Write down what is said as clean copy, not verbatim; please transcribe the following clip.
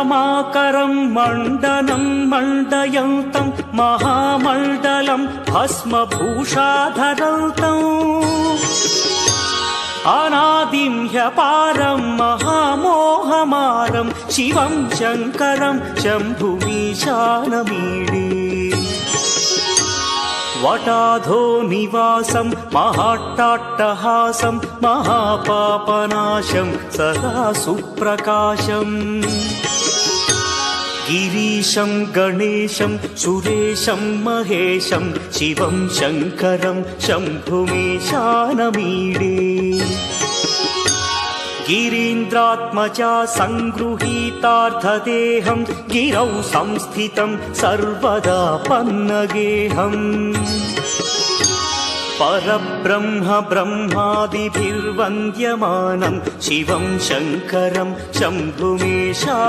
मण्डलमाकरं मण्डनं मण्डयन्तं महामण्डलं भस्मभूषाधरन्तम् अनादिं ह्यपारं महामोहमारं शिवं शङ्करं शम्भुमीशानमीडे वटाधो निवासं महाट्टाट्टहासं महापापनाशं सदा सुप्रकाशम् गिरीशं गणेशं सुरेशं महेशं शिवं शङ्करं शम्भुमीशानमीडे गिरीन्द्रात्मजा सङ्गृहीतार्थदेहं गिरौ संस्थितं सर्वदा पन्नगेहम् परब्रह्म ब्रह्मादिभिर्वन्द्यमानं शिवं शङ्करं शम्भुमीशानमीडे